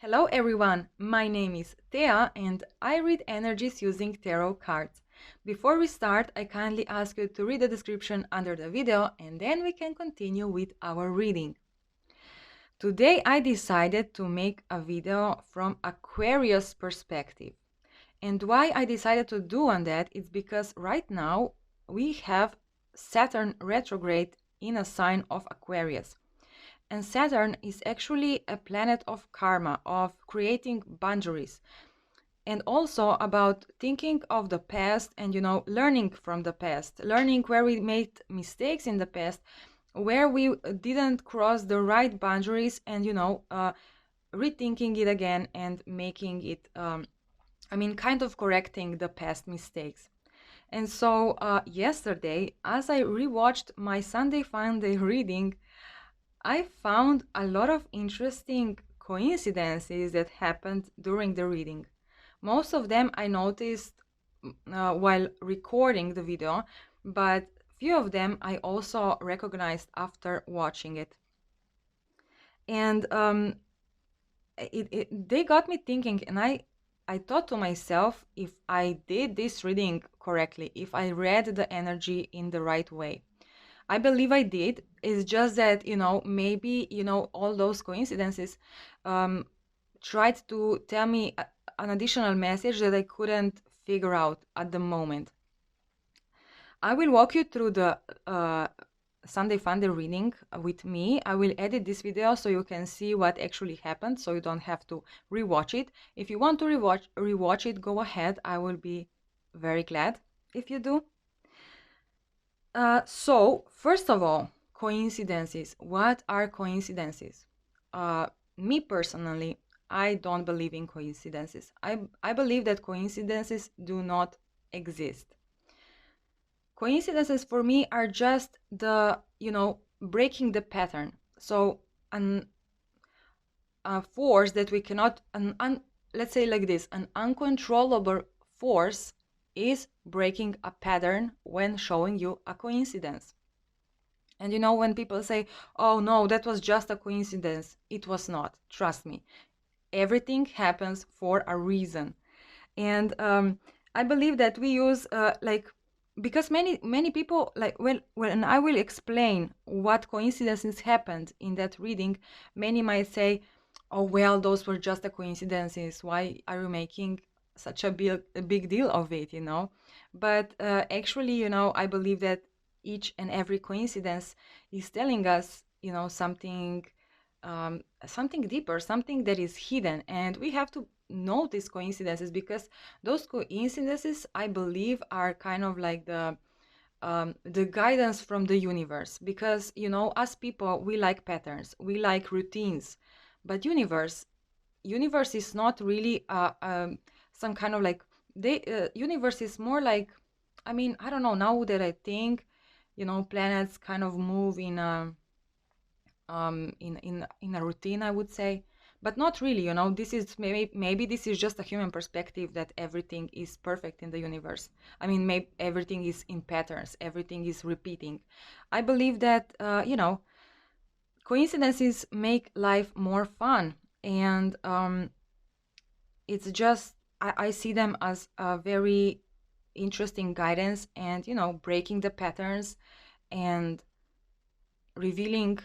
Hello everyone, my name is Thea and I read energies using tarot cards. Before we start, I kindly ask you to read the description under the video and then we can continue with our reading. Today I decided to make a video from Aquarius perspective. And why I decided to do on that is because right now we have Saturn retrograde in a sign of Aquarius. And Saturn is actually a planet of karma, of creating boundaries, and also about thinking of the past and, learning from the past, learning where we made mistakes in the past, where we didn't cross the right boundaries, and, rethinking it again and making it, kind of correcting the past mistakes. And so yesterday, as I rewatched my Sunday Funday reading, I found a lot of interesting coincidences that happened during the reading. Most of them I noticed while recording the video, but few of them I also recognized after watching it. And they got me thinking, and I thought to myself, if I did this reading correctly, if I read the energy in the right way. I believe I did. It's just that, maybe, all those coincidences tried to tell me an additional message that I couldn't figure out at the moment. I will walk you through the Sunday Funday reading with me. I will edit this video so you can see what actually happened, so you don't have to rewatch it. If you want to rewatch it, go ahead. I will be very glad if you do. So, first of all, coincidences. What are coincidences? Me personally, I don't believe in coincidences. I believe that coincidences do not exist. Coincidences for me are just the, breaking the pattern. So, a force that we cannot, let's say like this, an uncontrollable force is breaking a pattern when showing you a coincidence. And when people say, oh no, that was just a coincidence, it was not. Trust me, everything happens for a reason. And I believe that we use because many people when I will explain what coincidences happened in that reading, many might say, oh well, those were just a coincidences, why are you making such a big deal of it, but actually, I believe that each and every coincidence is telling us, something something deeper, something that is hidden, and we have to notice coincidences, because those coincidences, I believe, are kind of like the guidance from the universe, because as people, we like patterns, we like routines, but universe is not really some kind of like universe is more like, I don't know, now that I think, planets kind of move in a in a routine, I would say, but not really. This is maybe this is just a human perspective, that everything is perfect in the universe. Maybe everything is in patterns, everything is repeating. I believe that coincidences make life more fun, and it's just I see them as a very interesting guidance, and breaking the patterns and revealing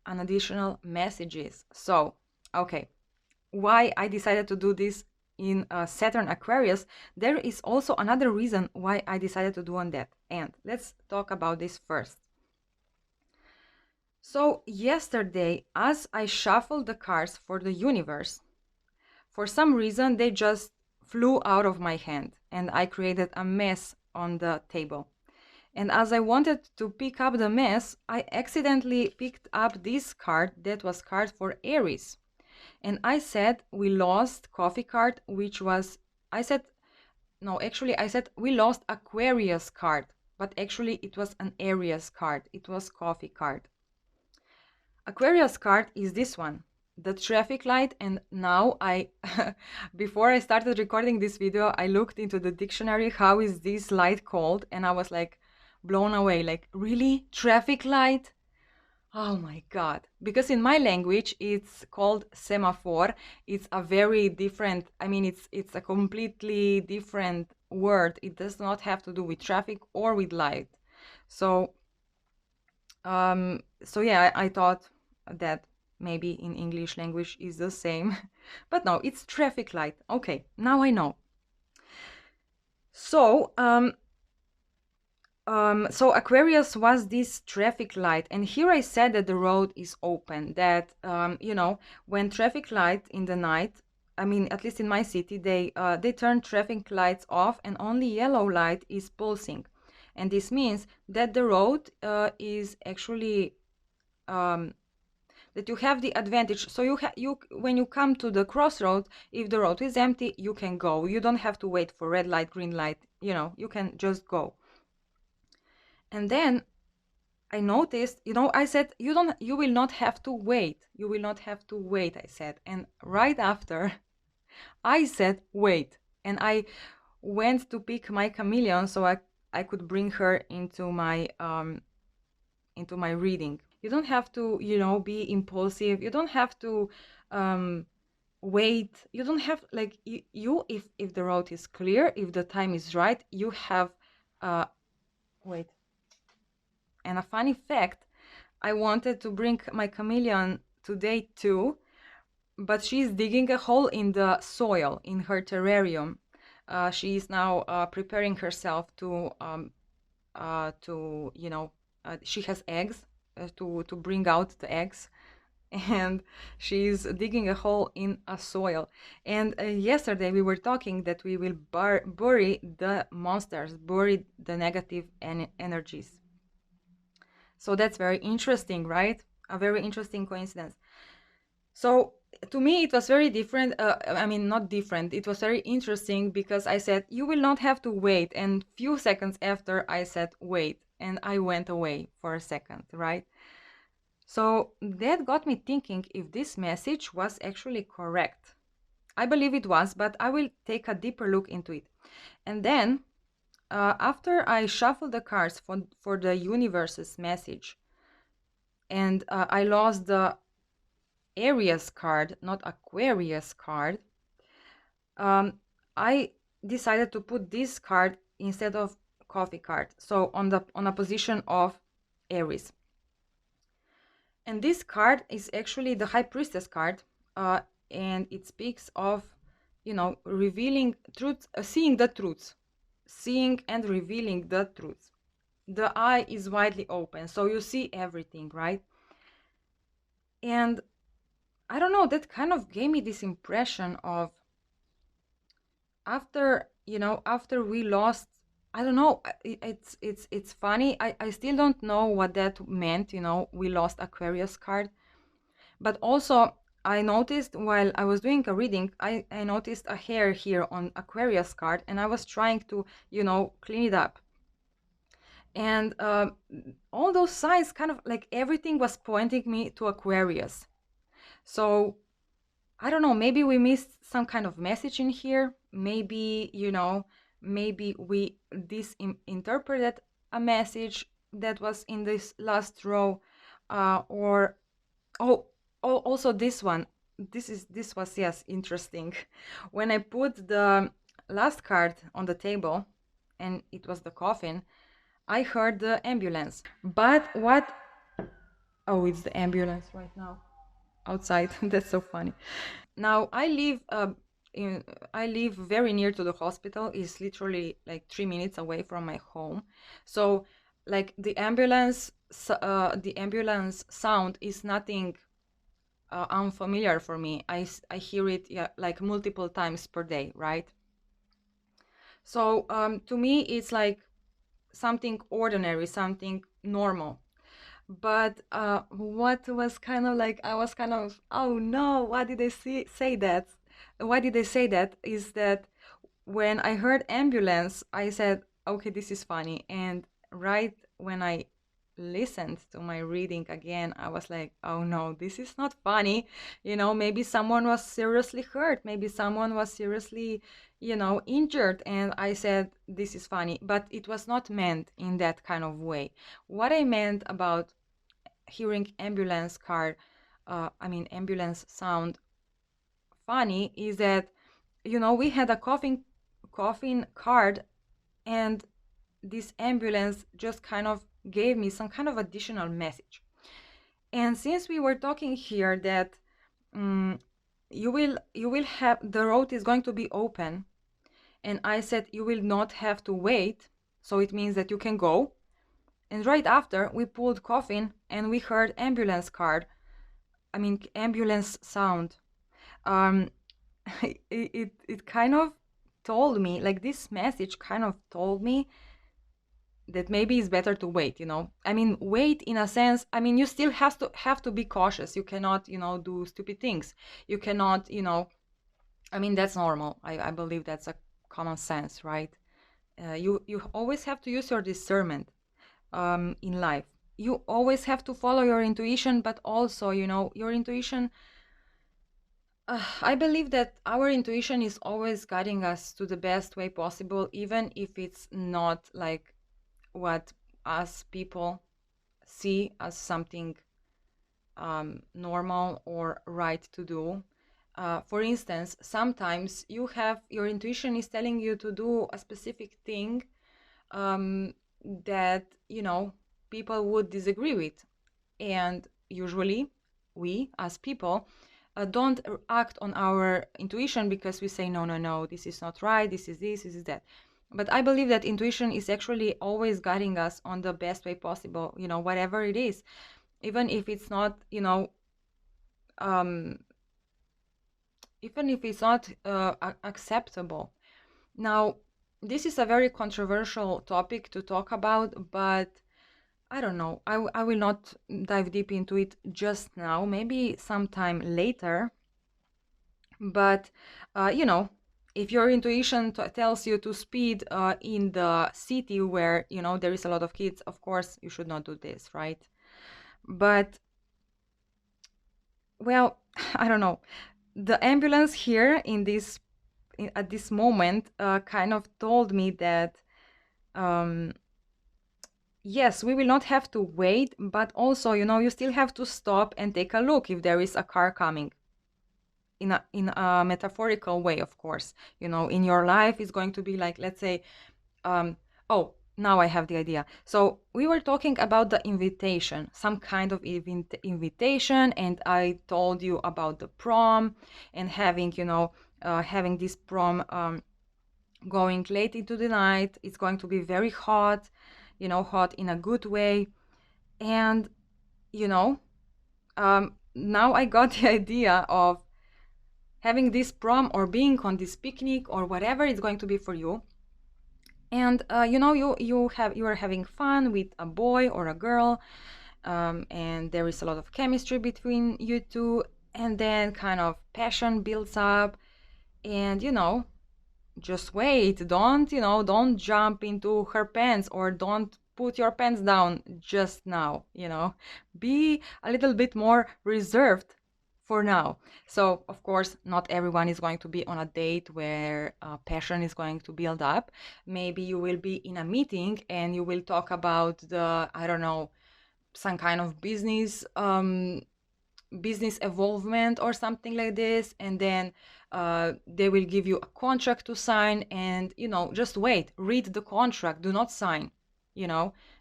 an additional messages. So, okay, why I decided to do this in Saturn Aquarius, there is also another reason why I decided to do on that. And let's talk about this first. So yesterday, as I shuffled the cards for the universe, for some reason they just flew out of my hand and I created a mess on the table. And as I wanted to pick up the mess, I accidentally picked up this card that was card for Aries. And I said we lost coffee card, which was, I said we lost Aquarius card, but actually it was an Aries card. It was coffee card. Aquarius card is this one, the traffic light. And now before I started recording this video, I looked into the dictionary, how is this light called? And I was like, blown away, like, really, traffic light? Oh my God. Because in my language it's called semaphore. It's a very different, I mean it's a completely different word. It does not have to do with traffic or with light. So so yeah, I thought that maybe in English language is the same. But no, it's traffic light. Okay, now I know. So so Aquarius was this traffic light, and here I said that the road is open. That you know, when traffic light in the night, I mean, at least in my city, they turn traffic lights off, and only yellow light is pulsing, and this means that the road is actually that you have the advantage. So you when you come to the crossroads, if the road is empty, you can go. You don't have to wait for red light, green light. You know, you can just go. And then I noticed, you know, I said, you will not have to wait. You will not have to wait, I said. And right after, I said, wait. And I went to pick my chameleon so I could bring her into my reading. You don't have to, you know, be impulsive. You don't have to wait. You don't have, like, if the road is clear, if the time is right, you have, wait. And a funny fact, I wanted to bring my chameleon today too, but she's digging a hole in the soil in her terrarium. She is now preparing herself to you know, she has eggs to bring out the eggs, and she's digging a hole in a soil. And yesterday we were talking that we will bury the monsters, bury the negative energies. So that's very interesting, right? A very interesting coincidence. So to me, it was very different. I mean, not different. It was very interesting because I said, you will not have to wait. And few seconds after I said, wait. And I went away for a second, right? So that got me thinking if this message was actually correct. I believe it was, but I will take a deeper look into it. And then, after I shuffled the cards for the universe's message, and I lost the Aries card, not Aquarius card, I decided to put this card instead of coffee card, so on a position of Aries. And this card is actually the High Priestess card, and it speaks of, you know, revealing truth, seeing the truths, seeing and revealing the truths. The eye is widely open, so you see everything, right? And I don't know, that kind of gave me this impression of after, you know, after we lost, I don't know, it's funny. I still don't know what that meant, you know, we lost Aquarius card. But also I noticed while I was doing a reading, I noticed a hair here on Aquarius card, and I was trying to, you know, clean it up. And all those signs, kind of like everything was pointing me to Aquarius. So I don't know, maybe we missed some kind of message in here. Maybe, you know, maybe we disinterpreted a message that was in this last row. Or, oh, oh, also this one. This was, yes, interesting. When I put the last card on the table, and it was the coffin, I heard the ambulance. But what? Oh, it's the ambulance right now outside. That's so funny. Now in I live very near to the hospital. It's literally like 3 minutes away from my home. So like the ambulance sound is nothing unfamiliar for me. I hear it, yeah, like multiple times per day, right? So to me it's like something ordinary, something normal. But what was kind of like, I was kind of, oh no, why did they say that? Why did they say that? Is that when I heard ambulance, I said, okay, this is funny. And right when I listened to my reading again, I was like, oh no, this is not funny. You know, maybe someone was seriously hurt. Maybe someone was seriously, you know, injured. And I said, this is funny. But it was not meant in that kind of way. What I meant about hearing ambulance car, ambulance sound funny is that, we had a coffin card, and this ambulance just kind of gave me some kind of additional message. And since we were talking here that you will have, the road is going to be open, and I said you will not have to wait, so it means that you can go. And right after, we pulled coffin and we heard ambulance sound. um it kind of told me, like, this message kind of told me that maybe it's better to wait. Wait in a sense. You still have to be cautious. You cannot, do stupid things. You cannot, that's normal. I believe that's a common sense, right? You always have to use your discernment in life. You always have to follow your intuition, but also, your intuition. I believe that our intuition is always guiding us to the best way possible, even if it's not like what us people see as something normal or right to do. For instance, sometimes your intuition is telling you to do a specific thing that people would disagree with, and usually we as people don't act on our intuition because we say, no, no, no, this is not right, this is that. But I believe that intuition is actually always guiding us on the best way possible, whatever it is, even if it's not, um, even if it's not acceptable. Now, this is a very controversial topic to talk about, but I don't know. I will not dive deep into it just now, maybe sometime later. But, if your intuition tells you to speed in the city where, there is a lot of kids, of course, you should not do this, right? But, well, I don't know. The ambulance here at this moment kind of told me that yes, we will not have to wait, but also, you still have to stop and take a look if there is a car coming. In a metaphorical way, of course. In your life, it's going to be like, let's say, oh, now I have the idea. So we were talking about the invitation, some kind of invitation, and I told you about the prom and having, having this prom going late into the night. It's going to be very hot, hot in a good way. And, now I got the idea of having this prom or being on this picnic or whatever it's going to be for you. And, you are having fun with a boy or a girl, and there is a lot of chemistry between you two, and then kind of passion builds up, and, just wait. Don't jump into her pants, or don't put your pants down just now. Be a little bit more reserved for now. So, of course, not everyone is going to be on a date where passion is going to build up. Maybe you will be in a meeting and you will talk about I don't know, some kind of business evolvement or something like this, and then they will give you a contract to sign, and just wait, read the contract, do not sign.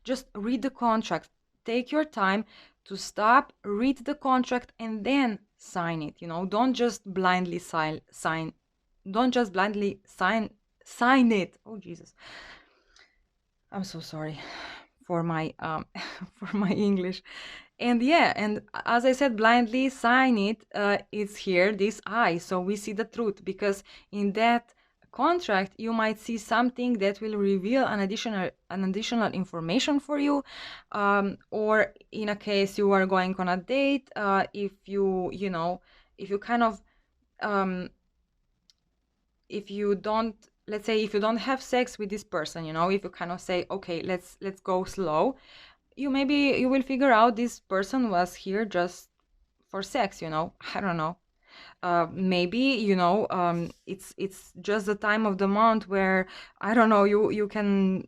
Just read the contract, take your time to stop, read the contract, and then sign it. Don't just blindly sign don't just blindly sign it. Oh, Jesus, I'm so sorry for my for my English. And yeah, and as I said, blindly sign it. It's here, this eye, so we see the truth, because in that contract you might see something that will reveal an additional information for you, or in a case you are going on a date, if if you kind of if you don't, let's say, if you don't have sex with this person, if you kind of say, okay, let's go slow, you will figure out this person was here just for sex. I don't know. Maybe it's just the time of the month where, I don't know, you can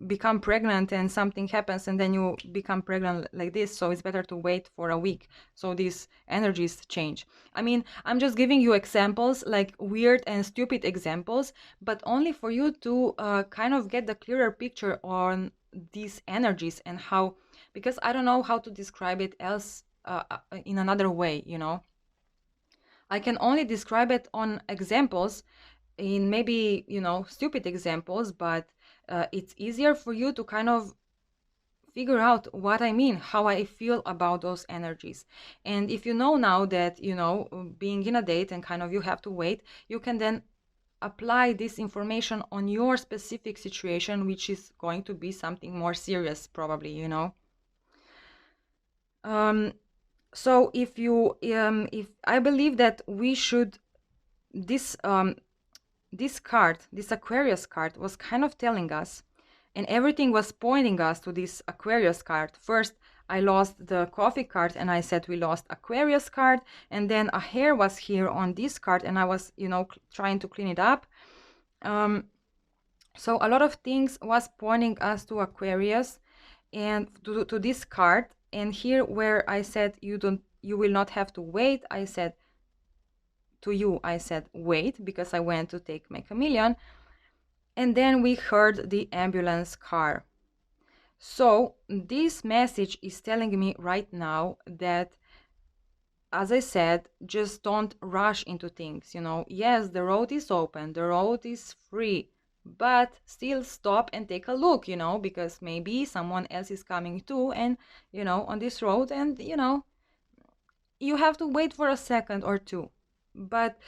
become pregnant and something happens and then you become pregnant like this, so it's better to wait for a week so these energies change. I mean, I'm just giving you examples, like weird and stupid examples, but only for you to kind of get the clearer picture on these energies and how, because I don't know how to describe it else in another way, you know. I can only describe it on examples, in maybe, you know, stupid examples, but it's easier for you to kind of figure out what I mean, how I feel about those energies. And if you know now that, you know, being in a date and kind of you have to wait, you can then apply this information on your specific situation, which is going to be something more serious, probably, you know. So if I believe that we should, this this card, this Aquarius card, was kind of telling us, and everything was pointing us to this Aquarius card. First, I lost the coffee card and I said we lost Aquarius card, and then a hair was here on this card and I was, you know, trying to clean it up. So a lot of things was pointing us to Aquarius and to this card. And here where I said you will not have to wait, I said to you, I said wait, because I went to take my chameleon. And then we heard the ambulance car. So this message is telling me right now that, as I said, just don't rush into things, you know. Yes, the road is open, the road is free, but still stop and take a look, you know, because maybe someone else is coming too, and, you know, on this road, and, you know, you have to wait for a second or two. But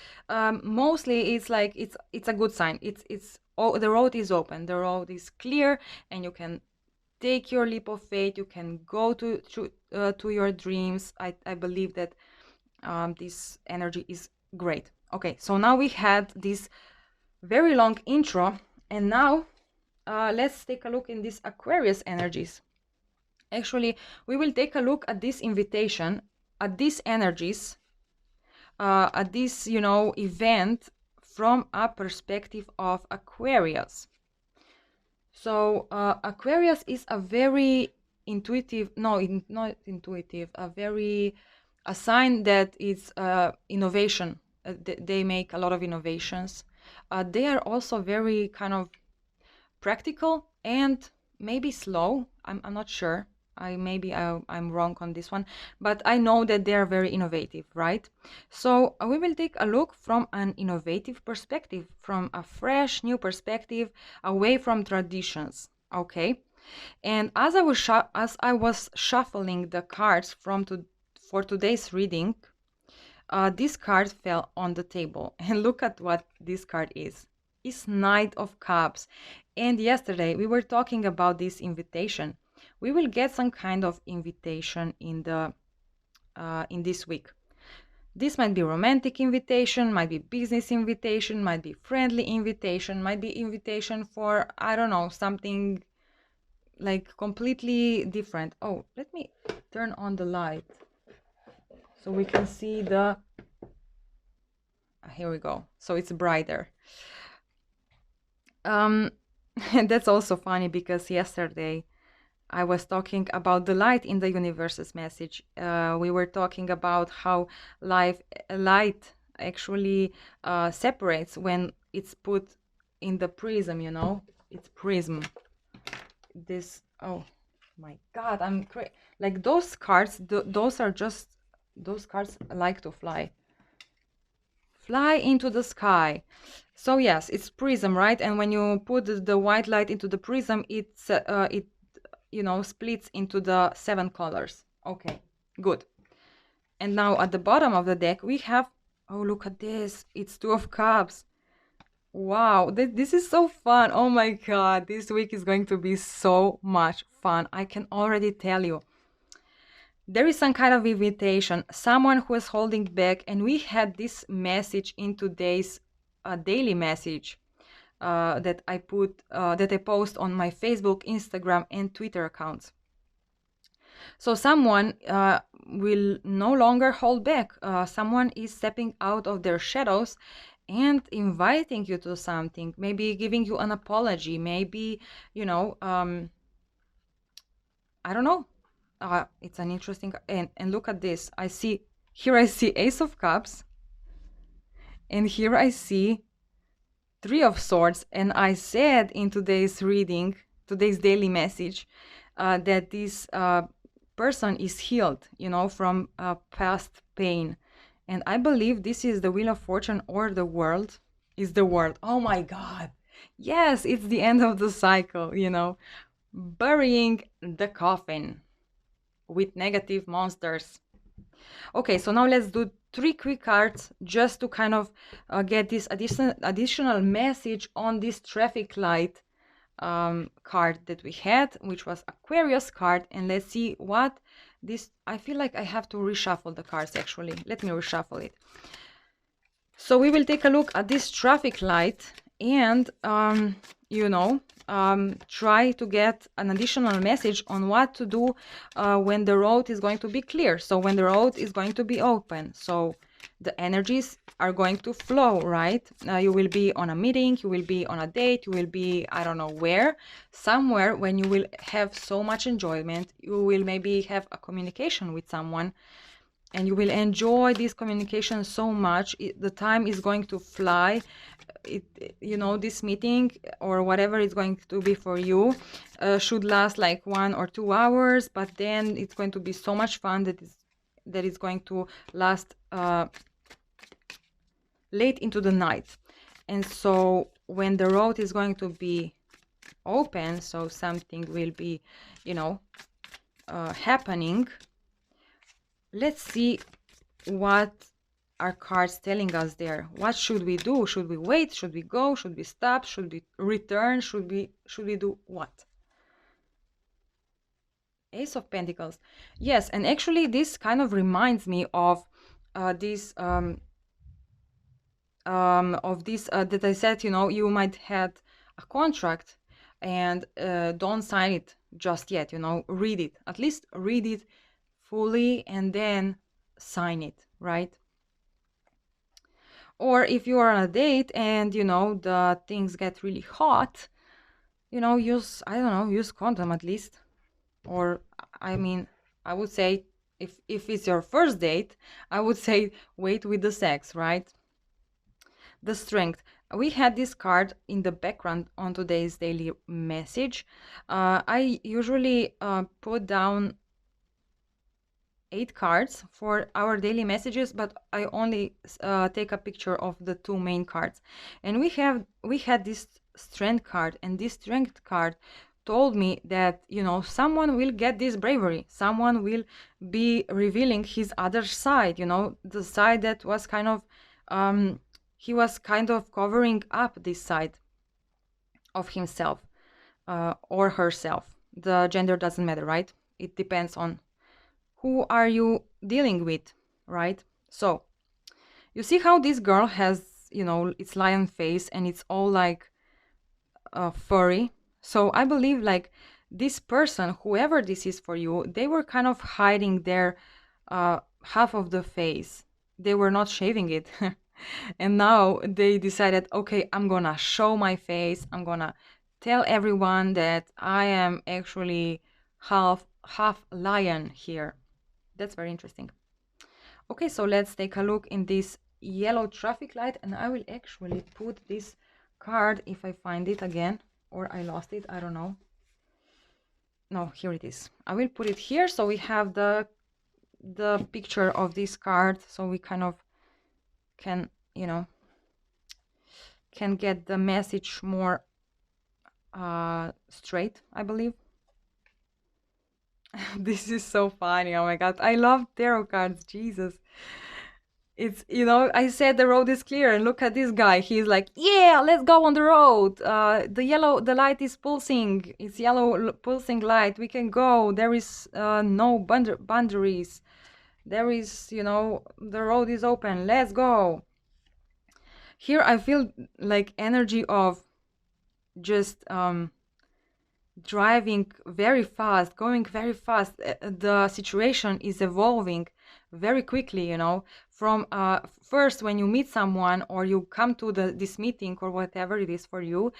mostly it's like it's a good sign. It's oh, the road is open, the road is clear, and you can take your leap of faith. You can go to your dreams. I believe that this energy is great. Okay, so now we had this very long intro, and now let's take a look in these Aquarius energies. Actually, we will take a look at this invitation, at these energies, at this, you know, event from a perspective of Aquarius. So Aquarius is a very intuitive, not intuitive, a sign that is innovation. They make a lot of innovations. They are also very kind of practical and maybe slow. I'm not sure. I'm wrong on this one, but I know that they are very innovative, right? So we will take a look from an innovative perspective, from a fresh new perspective, away from traditions. Okay, and as I was shuffling the cards for today's reading, this card fell on the table, and look at what this card is. It's Knight of Cups. And yesterday we were talking about this invitation. We will get some kind of invitation in this week. This might be romantic invitation, might be business invitation, might be friendly invitation, might be invitation for, I don't know, something like completely different. Oh, let me turn on the light so we can see the, here we go, so it's brighter. And that's also funny because yesterday I was talking about the light in the universe's message. We were talking about how light actually separates when it's put in the prism, you know, it's prism. This, oh my God, like those cards, those are just, those cards like to fly into the sky. So yes, it's prism, right? And when you put the white light into the prism, it you know, splits into the 7 colors. Okay, good. And now at the bottom of the deck we have, oh, look at this, it's 2 of Cups. Wow, this is so fun. Oh my God, this week is going to be so much fun. I can already tell you. There is some kind of invitation, someone who is holding back, and we had this message in today's daily message that I post on my Facebook, Instagram, and Twitter accounts. So someone will no longer hold back. Someone is stepping out of their shadows and inviting you to something, maybe giving you an apology, maybe, you know, I don't know. It's an interesting, and look at this. Here I see Ace of Cups, and here I see Three of Swords. And I said in today's reading, today's daily message, that this person is healed, you know, from past pain. And I believe this is the Wheel of Fortune, or the world is the world. Oh my God. Yes, it's the end of the cycle, you know, burying the coffin with negative monsters. Okay, so now let's do 3 quick cards just to kind of get this additional message on this traffic light card that we had, which was Aquarius card. And let's see what this, I feel like I have to reshuffle the cards actually. Let me reshuffle it. So we will take a look at this traffic light and, you know, try to get an additional message on what to do when the road is going to be clear. So when the road is going to be open. So the energies are going to flow, right? You will be on a meeting, you will be on a date, you will be, I don't know where, somewhere when you will have so much enjoyment. You will maybe have a communication with someone, and you will enjoy this communication so much. The time is going to fly. You know, this meeting or whatever it's going to be for you should last like 1 or 2 hours, but then it's going to be so much fun that it's going to last late into the night. And so when the road is going to be open, so something will be, you know, happening. Let's see what are cards telling us there. What should we do? Should we wait? Should we go? Should we stop? Should we return? Should we do what? Ace of Pentacles. Yes, and actually this kind of reminds me of this that I said, you know, you might had a contract and don't sign it just yet, you know, read it. At least read it fully and then sign it, right? Or if you are on a date and, you know, the things get really hot, you know, use, I don't know, use condom at least. Or, I mean, I would say if it's your first date, I would say wait with the sex, right? The Strength. We had this card in the background on today's daily message. I usually put down 8 cards for our daily messages, but I only take a picture of the 2 main cards. And we had this Strength card, and this Strength card told me that, you know, someone will get this bravery, someone will be revealing his other side, you know, the side that was kind of he was kind of covering up this side of himself or herself. The gender doesn't matter, right? It depends on who are you dealing with, right? So you see how this girl has, you know, its lion face and it's all like furry. So I believe like this person, whoever this is for you, they were kind of hiding their half of the face. They were not shaving it. And now they decided, okay, I'm gonna show my face. I'm gonna tell everyone that I am actually half lion here. That's very interesting. Okay, so let's take a look in this yellow traffic light, and I will actually put this card if I find it again, or I lost it, I don't know. No, here it is. I will put it here so we have the picture of this card, so we kind of can, you know, can get the message more straight, I believe. This is so funny. Oh my God. I love tarot cards. Jesus. It's, you know, I said the road is clear and look at this guy. He's like, yeah, let's go on the road. The light is pulsing. It's yellow pulsing light. We can go. There is no boundaries. There is, you know, the road is open. Let's go. Here I feel like energy of just driving very fast, going very fast. The situation is evolving very quickly, you know, from first when you meet someone or you come to this meeting or whatever it is for you,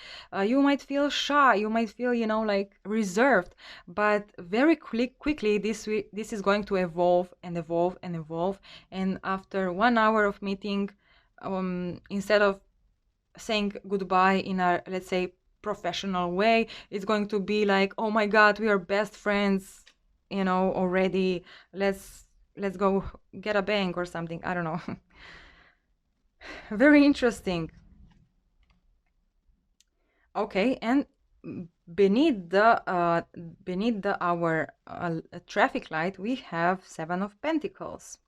you might feel shy, you might feel, you know, like reserved, but very quickly this is going to evolve and evolve and evolve, and after 1 hour of meeting, instead of saying goodbye in a, let's say, professional way, it's going to be like, oh my god, we are best friends, you know, already. Let's go get a bang or something, I don't know. Very interesting. Okay, and beneath the our traffic light, we have Seven of Pentacles.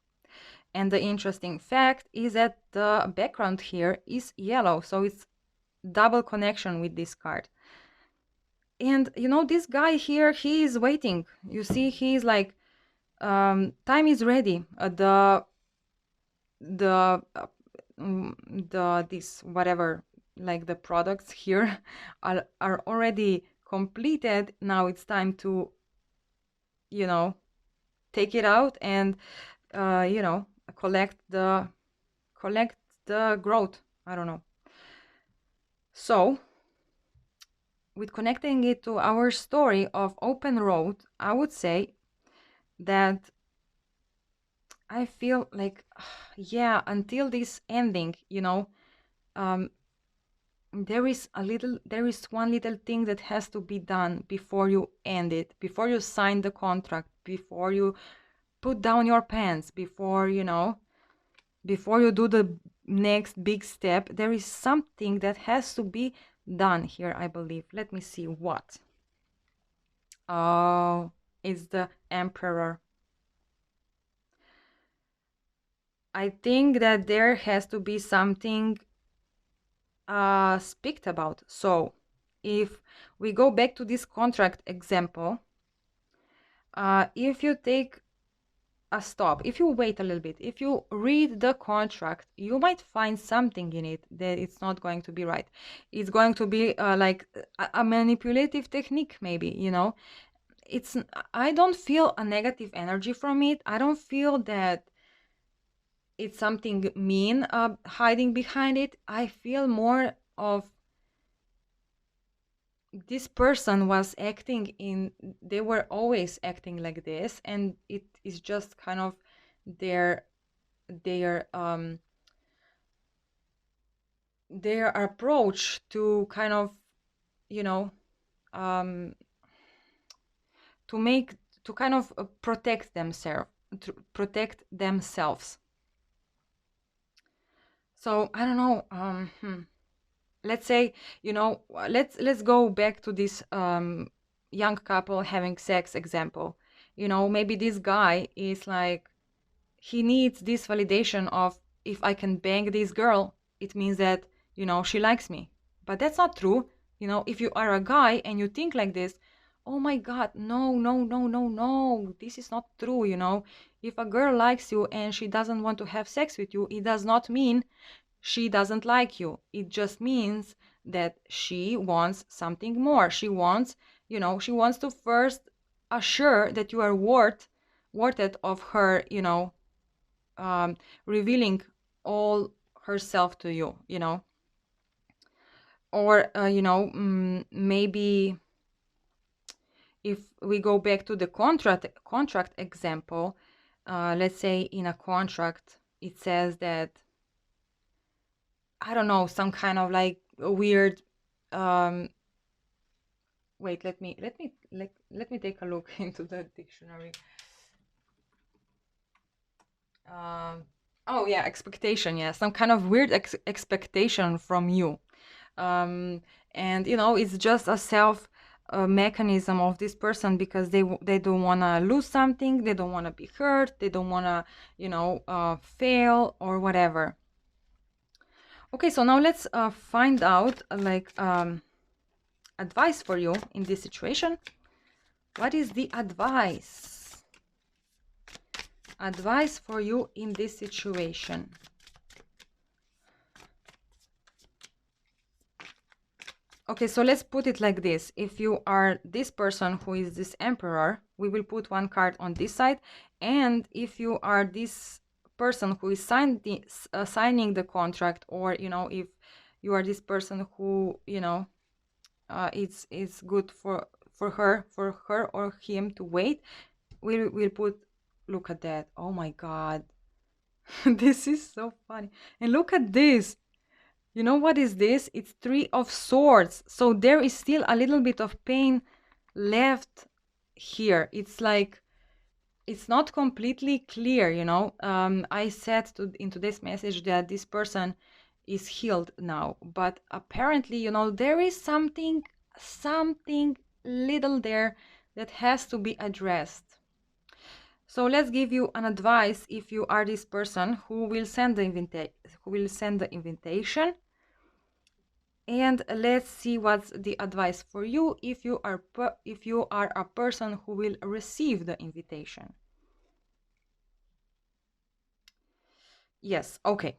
And the interesting fact is that the background here is yellow, so it's double connection with this card. And you know, this guy here, he is waiting. You see, he's like, time is ready. The this whatever, like the products here are already completed. Now it's time to, you know, take it out and you know, collect the growth. I don't know. So with connecting it to our story of open road, I would say that I feel like, yeah, until this ending, you know, um, there is one little thing that has to be done before you end it, before you sign the contract, before you put down your pants, before, you know, before you do the next big step. There is something that has to be done here, I believe. Let me see what. Oh, it's the Emperor. I think that there has to be something speak about. So if we go back to this contract example, if you take a stop, if you wait a little bit, if you read the contract, you might find something in it that it's not going to be right. It's going to be like a manipulative technique, maybe, you know. I don't feel a negative energy from it. I don't feel that it's something mean hiding behind it. I feel more of this person was acting in, they were always acting like this, and it is just kind of their their um their approach to kind of, you know, um to make, to kind of protect themselves. So I don't know, let's say, you know, let's go back to this young couple having sex example. You know, maybe this guy is like, he needs this validation of, if I can bang this girl, it means that, you know, she likes me. But that's not true. You know, if you are a guy and you think like this, oh my god, no, no, no, no, no, this is not true. You know, if a girl likes you and she doesn't want to have sex with you, it does not mean she doesn't like you. It just means that she wants something more. She wants, you know, she wants to first assure that you are worth it of her, you know, revealing all herself to you, you know. Or you know, maybe if we go back to the contract example, let's say in a contract it says that, I don't know, some kind of like a weird um wait, let me take a look into the dictionary. Oh yeah, expectation, yeah, some kind of weird expectation from you. And you know, it's just a self mechanism of this person, because they don't want to lose something, they don't want to be hurt, they don't want to, you know, fail or whatever. Okay, so now let's find out like advice for you in this situation. What is the advice for you in this situation? Okay, so let's put it like this. If you are this person who is this emperor, we will put one card on this side. And if you are this person who is signing the contract, or, you know, if you are this person who, you know, it's good for her or him to wait, we'll put, look at that. Oh my God. This is so funny. And look at this. You know what is this? It's Three of Swords. So there is still a little bit of pain left here. It's like, it's not completely clear, you know. I said in today's message that this person is healed now, but apparently, you know, there is something little there that has to be addressed. So let's give you an advice if you are this person who will send the invitation. And let's see what's the advice for you if you are a person who will receive the invitation. Yes, okay.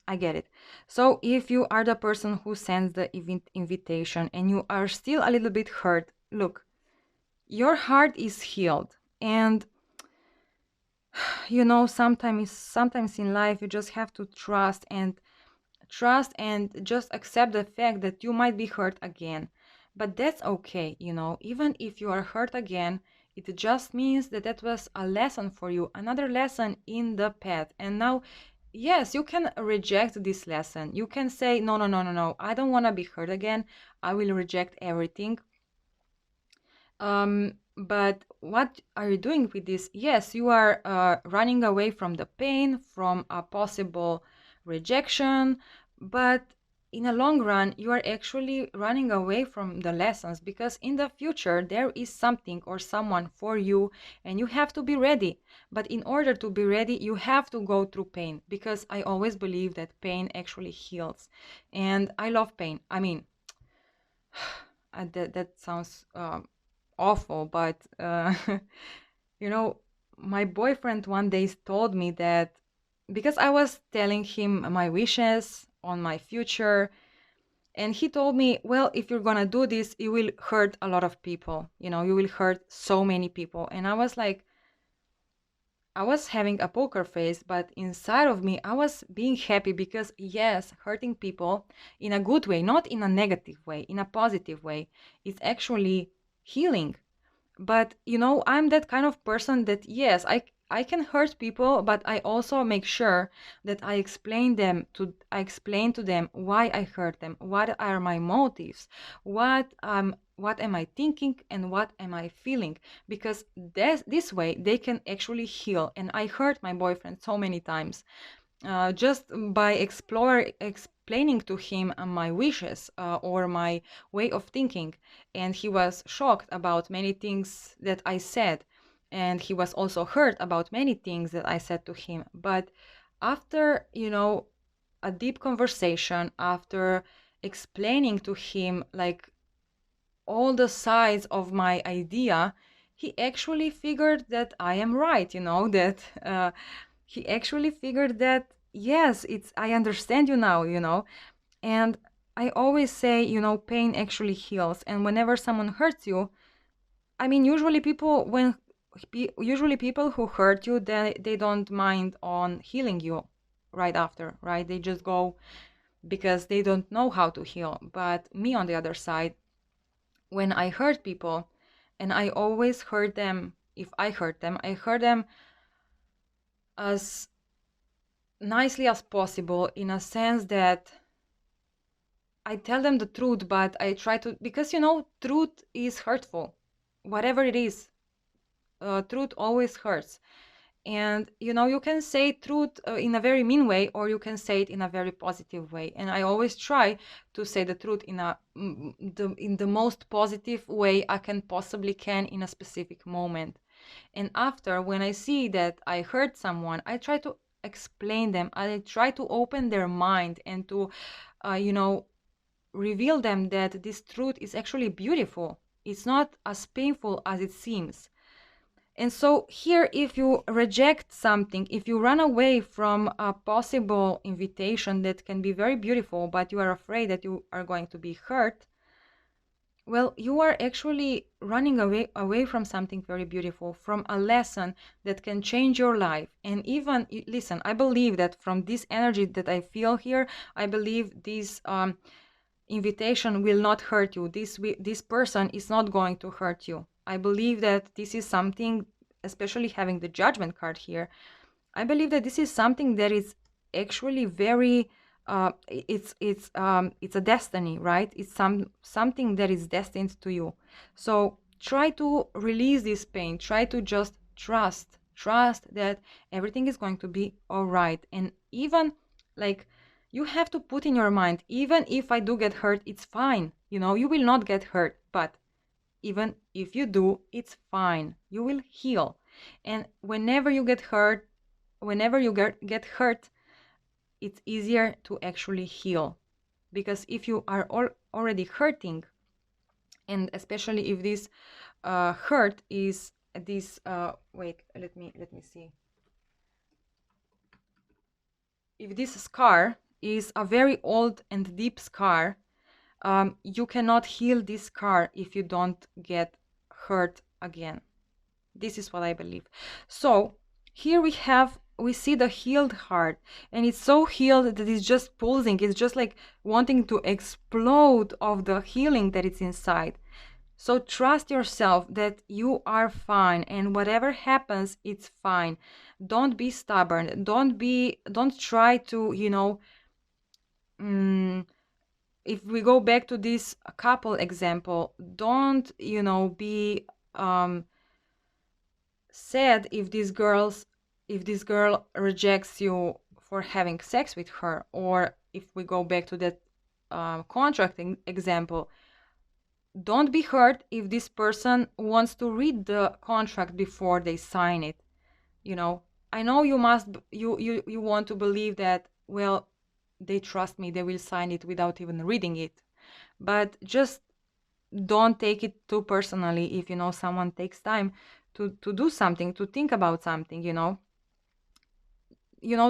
I get it. So if you are the person who sends the invitation and you are still a little bit hurt, look, your heart is healed. And you know, sometimes in life you just have to trust and just accept the fact that you might be hurt again. But that's okay, you know, even if you are hurt again, it just means that that was a lesson for you, another lesson in the path. And now, yes, you can reject this lesson. You can say, no, no, no, no, no, I don't want to be hurt again. I will reject everything. But what are you doing with this? Yes, you are running away from the pain, from a possible rejection, but in a long run, you are actually running away from the lessons, because in the future there is something or someone for you and you have to be ready. But in order to be ready, you have to go through pain, because I always believe that pain actually heals. And I love pain. I mean, that sounds awful, but you know, my boyfriend one day told me that, because I was telling him my wishes on my future, and he told me, well, if you're gonna do this, you will hurt a lot of people, you know, you will hurt so many people. And I was like, I was having a poker face, but inside of me, I was being happy, because yes, hurting people in a good way, not in a negative way, in a positive way, is actually healing. But you know, I'm that kind of person that yes, I can hurt people, but I also make sure that I explain to them why I hurt them, what are my motives, what am I thinking and what am I feeling, because this way they can actually heal. And I hurt my boyfriend so many times, just by explaining to him my wishes, or my way of thinking. And he was shocked about many things that I said. And he was also hurt about many things that I said to him. But after, you know, a deep conversation, after explaining to him like all the sides of my idea, he actually figured that I am right, you know, that he actually figured that, yes, it's, I understand you now, you know. And I always say, you know, pain actually heals. And whenever someone hurts you, I mean, usually people who hurt you, they don't mind on healing you right after, right? They just go because they don't know how to heal. But me, on the other side, when I hurt people, and I always hurt them, if I hurt them, I hurt them as nicely as possible, in a sense that I tell them the truth, but I try to, because you know, truth is hurtful. Whatever it is, truth always hurts. And you know, you can say truth in a very mean way, or you can say it in a very positive way. And I always try to say the truth in in the most positive way I can possibly can in a specific moment. And after, when I see that I hurt someone, I try to explain them. I try to open their mind and to, you know, reveal them that this truth is actually beautiful. It's not as painful as it seems. And so here, if you reject something, if you run away from a possible invitation that can be very beautiful, but you are afraid that you are going to be hurt, well, you are actually running away from something very beautiful, from a lesson that can change your life. And even, listen, I believe that from this energy that I feel here, I believe this invitation will not hurt you. This person is not going to hurt you. I believe that this is something, especially having the Judgment card here, I believe that this is something that is actually very it's a destiny, right? It's something that is destined to you. So try to release this pain. Try to just trust that everything is going to be all right. And even like you have to put in your mind, even if I do get hurt, it's fine. You know, you will not get hurt, but even if you do, it's fine. You will heal. And whenever you get hurt, whenever you get hurt, it's easier to actually heal. Because if you are already hurting, and especially if this hurt is this wait, let me see. If this scar is a very old and deep scar, you cannot heal this scar if you don't get hurt again. This is what I believe. So here we see the healed heart, and it's so healed that it's just pulsing. It's just like wanting to explode of the healing that it's inside. So trust yourself that you are fine, and whatever happens, it's fine. Don't be stubborn. Don't try to, if we go back to this couple example, don't, be sad if this girl rejects you for having sex with her. Or if we go back to that contracting example, don't be hurt if this person wants to read the contract before they sign it. I know you want to believe that, well, they trust me, they will sign it without even reading it. But just don't take it too personally if someone takes time to do something, to think about something.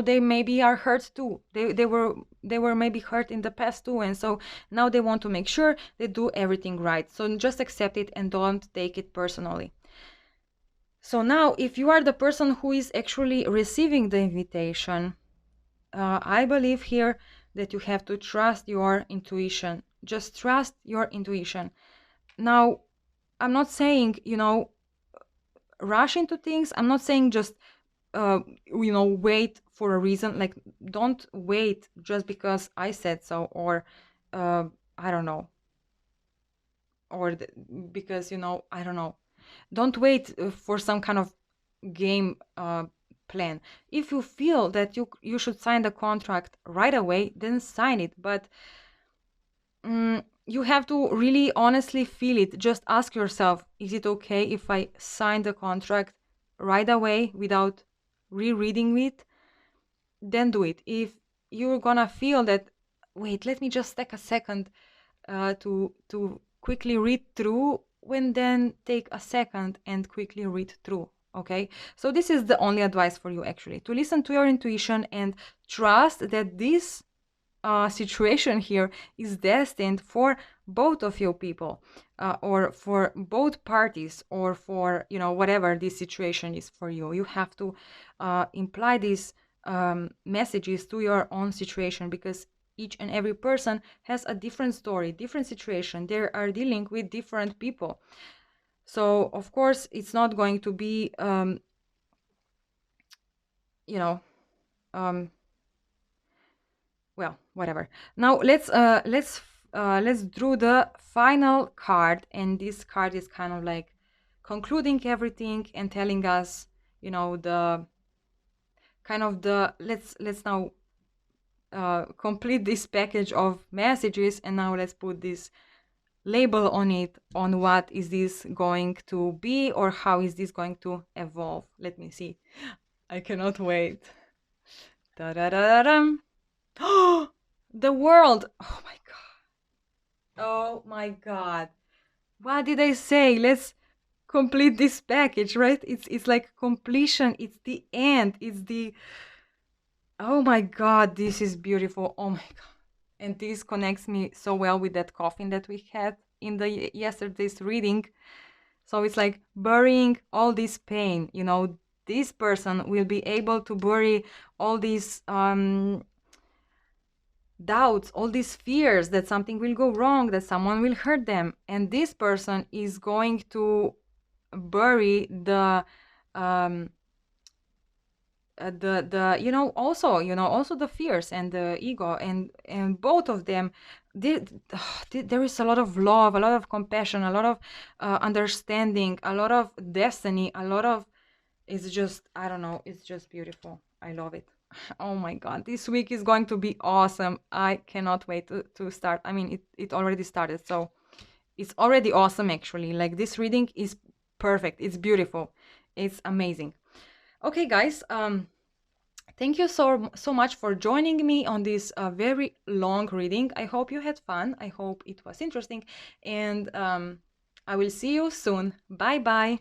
They maybe are hurt too. They were maybe hurt in the past too, and so now they want to make sure they do everything right. So just accept it and don't take it personally. So now, if you are the person who is actually receiving the invitation, I believe here that you have to trust your intuition. Just trust your intuition. Now, I'm not saying, rush into things. I'm not saying just, wait for a reason. Like, don't wait just because I said so, or, I don't know, or because, I don't know. Don't wait for some kind of game plan. If you feel that you should sign the contract right away, then sign it. But you have to really honestly feel it. Just ask yourself, is it okay if I sign the contract right away without rereading it? Then do it. If you're gonna feel that, wait, let me just take a second to quickly read through, when then take a second and quickly read through. Okay, so this is the only advice for you, actually, to listen to your intuition and trust that this situation here is destined for both of you people, or for both parties, or for whatever this situation is for you. You have to imply these messages to your own situation, because each and every person has a different story, different situation. They are dealing with different people. So of course it's not going to be well, whatever. Now let's draw the final card, and this card is kind of like concluding everything and telling us, the kind of the let's now complete this package of messages, and now let's put this label on it, on what is this going to be, or how is this going to evolve. Let me see. I cannot wait. Da-da-da-da-dum. The world. Oh my god. Oh my god. What did I say? Let's complete this package, right? It's like completion. It's the end. It's the, oh my God, this is beautiful. Oh my God. And this connects me so well with that coffin that we had in the yesterday's reading. So it's like burying all this pain, you know, this person will be able to bury all these doubts, all these fears that something will go wrong, that someone will hurt them. And this person is going to bury um, the also the fears and the ego, and both of them, there is a lot of love, a lot of compassion, a lot of understanding, a lot of destiny, a lot of, it's just, I don't know, it's just beautiful. I love it. Oh my God, this week is going to be awesome. I cannot wait to start. I mean, it already started, so it's already awesome actually. Like, this reading is perfect. It's beautiful. It's amazing. Okay, guys, thank you so much for joining me on this very long reading. I hope you had fun. I hope it was interesting, and I will see you soon. Bye bye.